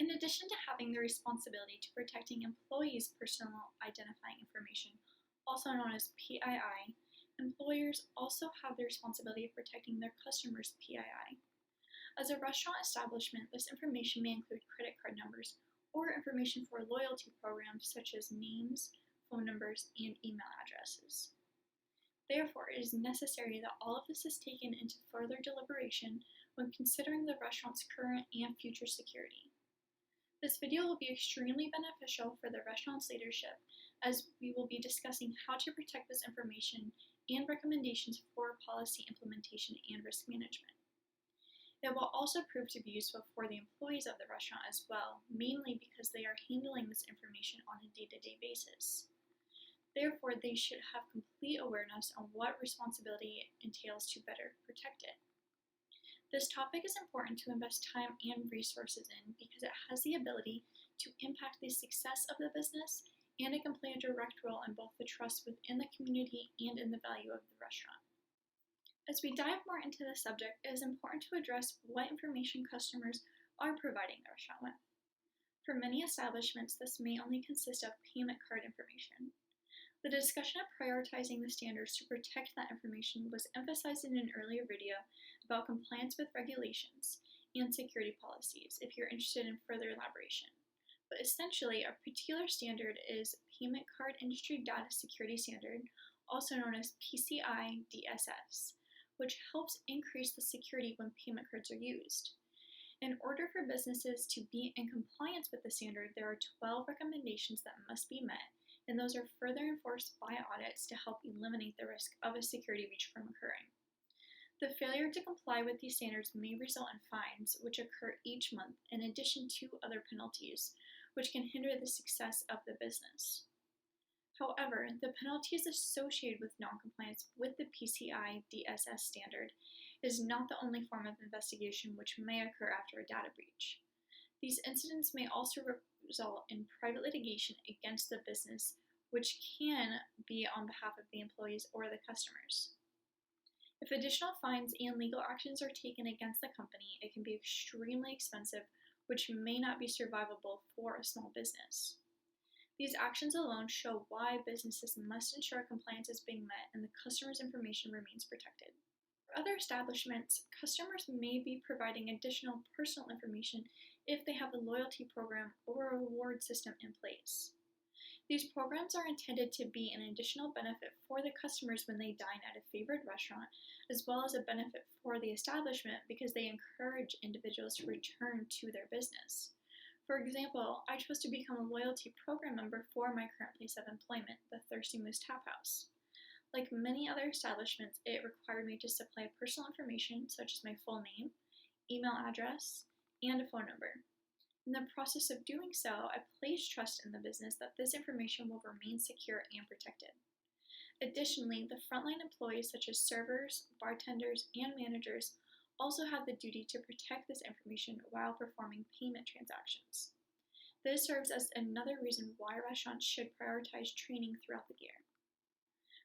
In addition to having the responsibility to protecting employees' personal identifying information, also known as PII, employers also have the responsibility of protecting their customers' PII. As a restaurant establishment, this information may include credit card numbers or information for loyalty programs such as names, phone numbers, and email addresses. Therefore, it is necessary that all of this is taken into further deliberation when considering the restaurant's current and future security. This video will be extremely beneficial for the restaurant's leadership, as we will be discussing how to protect this information and recommendations for policy implementation and risk management. It will also prove to be useful for the employees of the restaurant as well, mainly because they are handling this information on a day-to-day basis. Therefore, they should have complete awareness on what responsibility it entails to better protect it. This topic is important to invest time and resources in because it has the ability to impact the success of the business, and it can play a direct role in both the trust within the community and in the value of the restaurant. As we dive more into the subject, it is important to address what information customers are providing the restaurant with. For many establishments, this may only consist of payment card information. The discussion of prioritizing the standards to protect that information was emphasized in an earlier video about compliance with regulations and security policies if you're interested in further elaboration. But essentially, a particular standard is Payment Card Industry Data Security Standard, also known as PCI DSS, which helps increase the security when payment cards are used. In order for businesses to be in compliance with the standard, there are 12 recommendations that must be met, and those are further enforced by audits to help eliminate the risk of a security breach from occurring. The failure to comply with these standards may result in fines, which occur each month, in addition to other penalties, which can hinder the success of the business. However, the penalties associated with noncompliance with the PCI DSS standard is not the only form of investigation which may occur after a data breach. These incidents may also result in private litigation against the business, which can be on behalf of the employees or the customers. If additional fines and legal actions are taken against the company, it can be extremely expensive, which may not be survivable for a small business. These actions alone show why businesses must ensure compliance is being met and the customer's information remains protected. For other establishments, customers may be providing additional personal information if they have a loyalty program or a reward system in place. These programs are intended to be an additional benefit for the customers when they dine at a favored restaurant, as well as a benefit for the establishment because they encourage individuals to return to their business. For example, I chose to become a loyalty program member for my current place of employment, the Thirsty Moose Tap House. Like many other establishments, it required me to supply personal information such as my full name, email address, and a phone number. In the process of doing so, I placed trust in the business that this information will remain secure and protected. Additionally, the frontline employees such as servers, bartenders, and managers also have the duty to protect this information while performing payment transactions. This serves as another reason why restaurants should prioritize training throughout the year.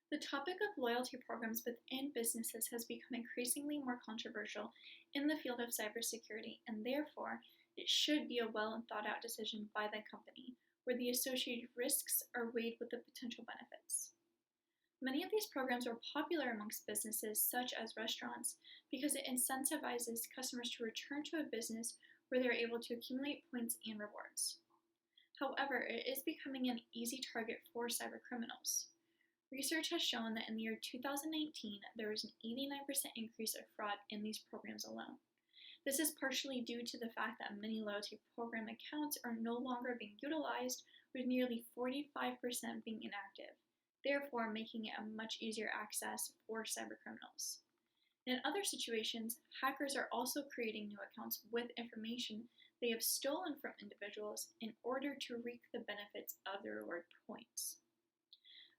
The topic of loyalty programs within businesses has become increasingly more controversial in the field of cybersecurity, and therefore, it should be a well thought out decision by the company, where the associated risks are weighed with the potential benefits. Many of these programs are popular amongst businesses, such as restaurants, because it incentivizes customers to return to a business where they are able to accumulate points and rewards. However, it is becoming an easy target for cybercriminals. Research has shown that in the year 2019, there was an 89% increase of fraud in these programs alone. This is partially due to the fact that many loyalty program accounts are no longer being utilized, with nearly 45% being inactive, therefore making it a much easier access for cybercriminals. In other situations, hackers are also creating new accounts with information they have stolen from individuals in order to reap the benefits of the reward points.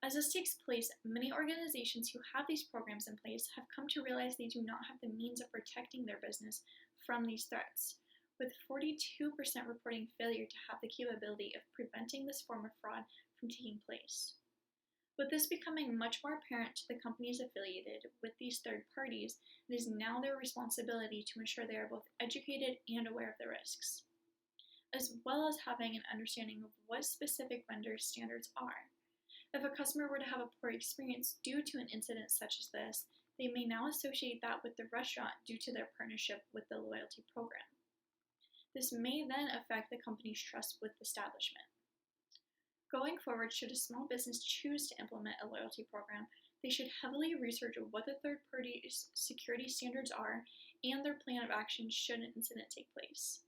As this takes place, many organizations who have these programs in place have come to realize they do not have the means of protecting their business from these threats, with 42% reporting failure to have the capability of preventing this form of fraud from taking place. With this becoming much more apparent to the companies affiliated with these third parties, it is now their responsibility to ensure they are both educated and aware of the risks. as well as having an understanding of what specific vendor standards are. If a customer were to have a poor experience due to an incident such as this, they may now associate that with the restaurant due to their partnership with the loyalty program. This may then affect the company's trust with the establishment. Going forward, should a small business choose to implement a loyalty program, they should heavily research what the third party's security standards are and their plan of action should an incident take place.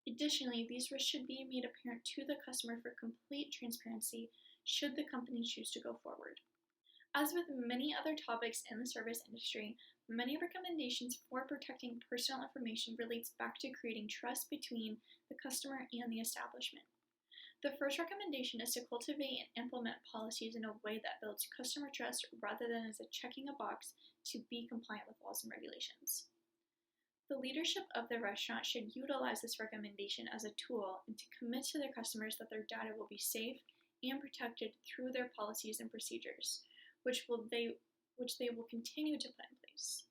Additionally, these risks should be made apparent to the customer for complete transparency should the company choose to go forward. As with many other topics in the service industry, many recommendations for protecting personal information relates back to creating trust between the customer and the establishment. The first recommendation is to cultivate and implement policies in a way that builds customer trust rather than as a checking a box to be compliant with laws and regulations. The leadership of the restaurant should utilize this recommendation as a tool and to commit to their customers that their data will be safe and protected through their policies and procedures, which they will continue to put in place.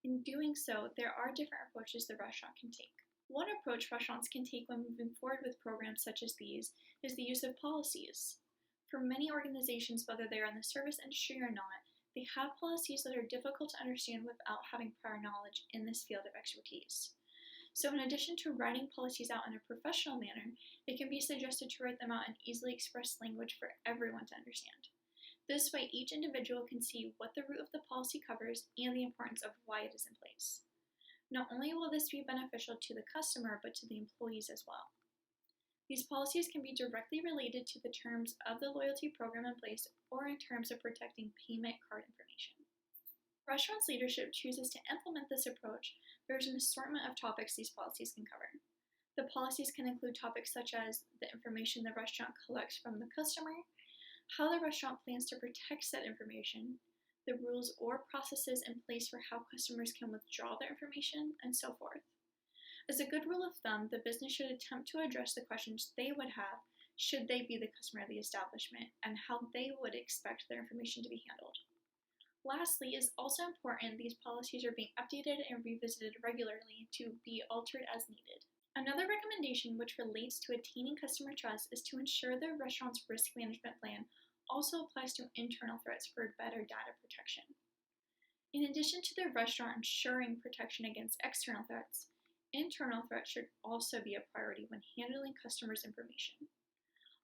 In doing so, there are different approaches the restaurant can take. One approach restaurants can take when moving forward with programs such as these is the use of policies. For many organizations, whether they are in the service industry or not, they have policies that are difficult to understand without having prior knowledge in this field of expertise. So in addition to writing policies out in a professional manner, it can be suggested to write them out in easily expressed language for everyone to understand. This way, each individual can see what the root of the policy covers and the importance of why it is in place. Not only will this be beneficial to the customer, but to the employees as well. These policies can be directly related to the terms of the loyalty program in place or in terms of protecting payment card information. Restaurant's leadership chooses to implement this approach. There's an assortment of topics these policies can cover. The policies can include topics such as the information the restaurant collects from the customer, how the restaurant plans to protect said information, the rules or processes in place for how customers can withdraw their information, and so forth. As a good rule of thumb, the business should attempt to address the questions they would have should they be the customer of the establishment and how they would expect their information to be handled. Lastly, it is also important these policies are being updated and revisited regularly to be altered as needed. Another recommendation which relates to attaining customer trust is to ensure the restaurant's risk management plan also applies to internal threats for better data protection. In addition to the restaurant ensuring protection against external threats, internal threats should also be a priority when handling customers' information.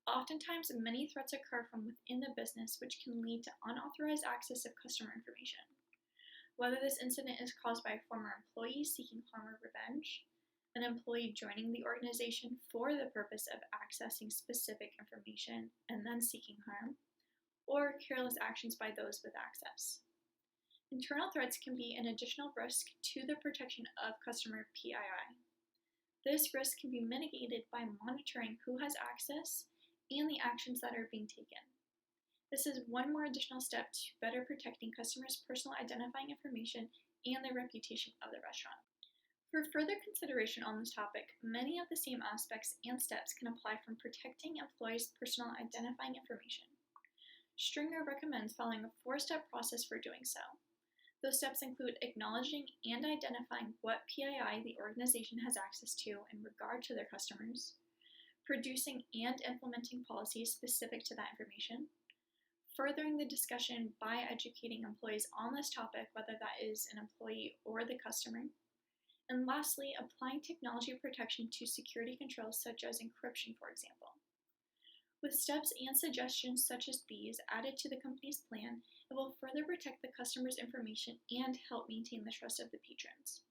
Oftentimes, many threats occur from within the business, which can lead to unauthorized access of customer information. Whether this incident is caused by a former employee seeking harm or revenge, an employee joining the organization for the purpose of accessing specific information and then seeking harm, or careless actions by those with access. Internal threats can be an additional risk to the protection of Customer PII. This risk can be mitigated by monitoring who has access and the actions that are being taken. This is one more additional step to better protecting customers' personal identifying information and the reputation of the restaurant. For further consideration on this topic, many of the same aspects and steps can apply from protecting employees' personal identifying information. Stringer recommends following a 4-step process for doing so. Those steps include acknowledging and identifying what PII the organization has access to in regard to their customers, producing and implementing policies specific to that information, furthering the discussion by educating employees on this topic, whether that is an employee or the customer, and lastly, applying technology protection to security controls such as encryption, for example. With steps and suggestions such as these added to the company's plan, it will further protect the customer's information and help maintain the trust of the patrons.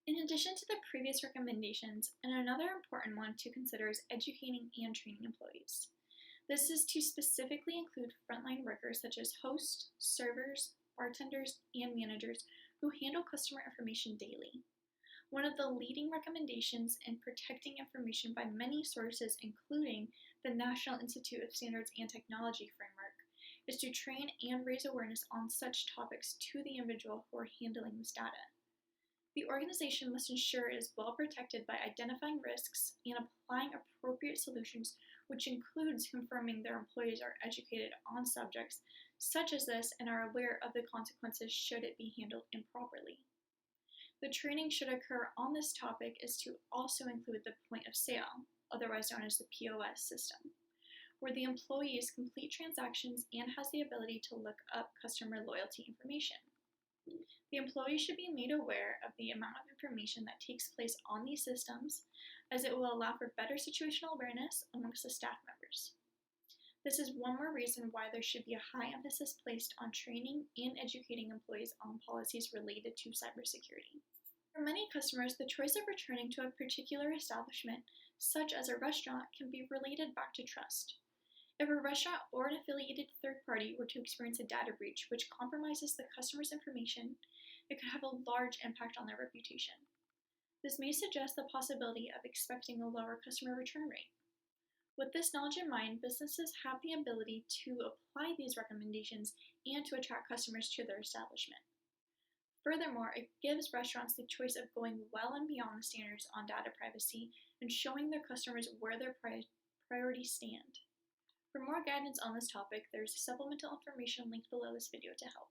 In addition to the previous recommendations, and another important one to consider is educating and training employees. This is to specifically include frontline workers such as hosts, servers, bartenders, and managers who handle customer information daily. One of the leading recommendations in protecting information by many sources, including the National Institute of Standards and Technology framework, is to train and raise awareness on such topics to the individual who are handling this data. The organization must ensure it is well protected by identifying risks and applying appropriate solutions, which includes confirming their employees are educated on subjects such as this and are aware of the consequences should it be handled improperly. The training should occur on this topic is to also include the point of sale, otherwise known as the POS system, where the employees complete transactions and has the ability to look up customer loyalty information. The employee should be made aware of the amount of information that takes place on these systems, as it will allow for better situational awareness amongst the staff members. This is one more reason why there should be a high emphasis placed on training and educating employees on policies related to cybersecurity. For many customers, the choice of returning to a particular establishment, such as a restaurant, can be related back to trust. If a restaurant or an affiliated third party were to experience a data breach which compromises the customer's information, it could have a large impact on their reputation. This may suggest the possibility of expecting a lower customer return rate. With this knowledge in mind, businesses have the ability to apply these recommendations and to attract customers to their establishment. Furthermore, it gives restaurants the choice of going well and beyond the standards on data privacy and showing their customers where their priorities stand. For more guidance on this topic, there is supplemental information linked below this video to help.